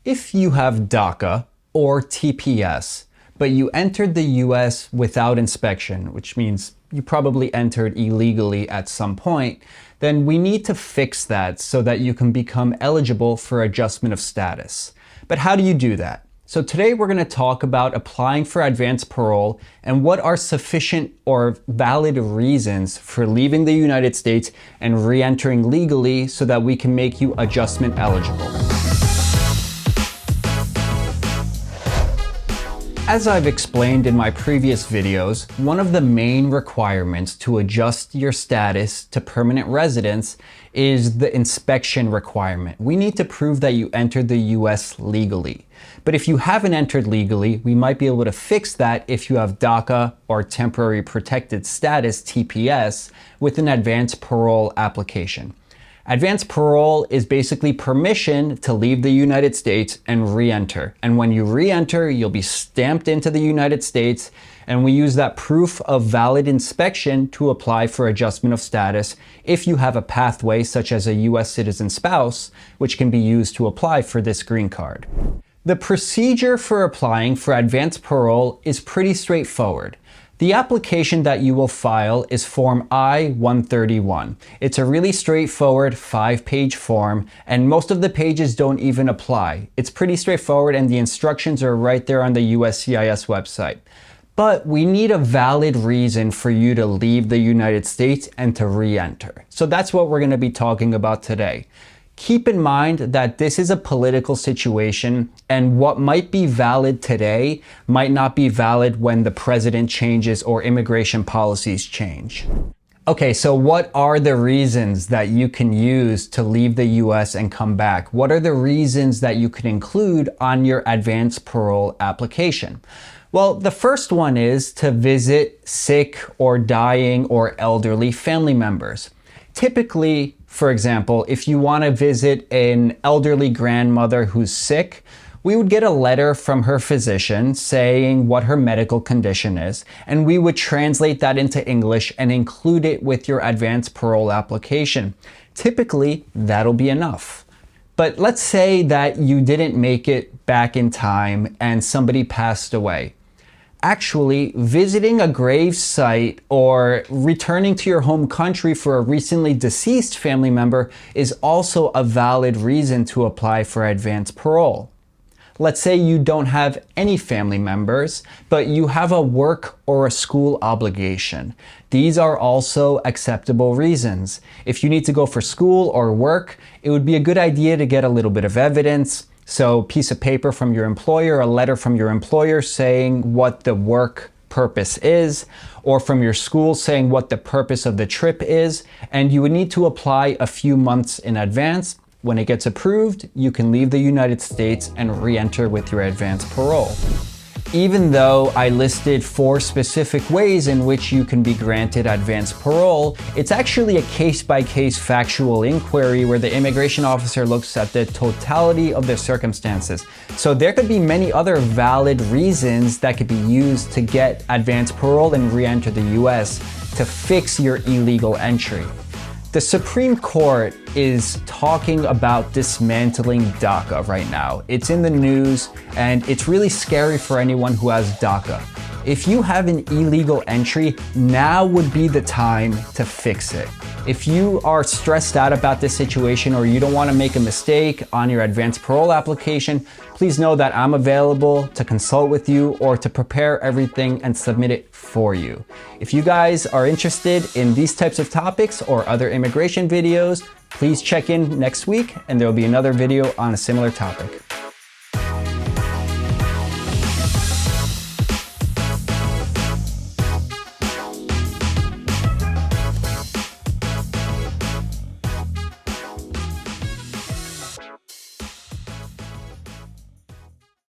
If you have DACA or TPS, but you entered the US without inspection, which means you probably entered illegally at some point, then we need to fix that so that you can become eligible for adjustment of status. But how do you do that? So today we're going to talk about applying for advanced parole and what are sufficient or valid reasons for leaving the United States and re-entering legally so that we can make you adjustment eligible. As I've explained in my previous videos, one of the main requirements to adjust your status to permanent residence is the inspection requirement. We need to prove that you entered the US legally. But if you haven't entered legally, we might be able to fix that if you have DACA or temporary protected status, TPS, with an advanced parole application. Advanced parole is basically permission to leave the United States and re-enter. And when you re-enter, you'll be stamped into the United States, and we use that proof of valid inspection to apply for adjustment of status if you have a pathway such as a US citizen spouse, which can be used to apply for this green card. The procedure for applying for advanced parole is pretty straightforward. The application that you will file is Form I-131. It's a really straightforward 5-page form, and most of the pages don't even apply. It's pretty straightforward, and the instructions are right there on the USCIS website. But we need a valid reason for you to leave the United States and to re-enter. So that's what we're going to be talking about today. Keep in mind that this is a political situation, and what might be valid today might not be valid when the president changes or immigration policies change. Okay, so what are the reasons that you can use to leave the US and come back? What are the reasons that you can include on your advanced parole application? Well, the first one is to visit sick or dying or elderly family members. Typically, for example, if you want to visit an elderly grandmother who's sick, we would get a letter from her physician saying what her medical condition is, and we would translate that into English and include it with your advanced parole application. Typically, that'll be enough. But let's say that you didn't make it back in time and somebody passed away. Actually, visiting a grave site or returning to your home country for a recently deceased family member is also a valid reason to apply for advanced parole. Let's say you don't have any family members, but you have a work or a school obligation. These are also acceptable reasons. If you need to go for school or work, it would be a good idea to get a little bit of evidence. So a piece of paper from your employer, a letter from your employer saying what the work purpose is, or from your school saying what the purpose of the trip is, and you would need to apply a few months in advance. When it gets approved, you can leave the United States and re-enter with your advanced parole. Even though I listed 4 specific ways in which you can be granted advanced parole, it's actually a case-by-case factual inquiry where the immigration officer looks at the totality of the circumstances. So there could be many other valid reasons that could be used to get advanced parole and re-enter the US to fix your illegal entry. The Supreme Court is talking about dismantling DACA right now. It's in the news, and it's really scary for anyone who has DACA. If you have an illegal entry, now would be the time to fix it. If you are stressed out about this situation or you don't want to make a mistake on your advanced parole application, please know that I'm available to consult with you or to prepare everything and submit it for you. If you guys are interested in these types of topics or other immigration videos, please check in next week and there will be another video on a similar topic.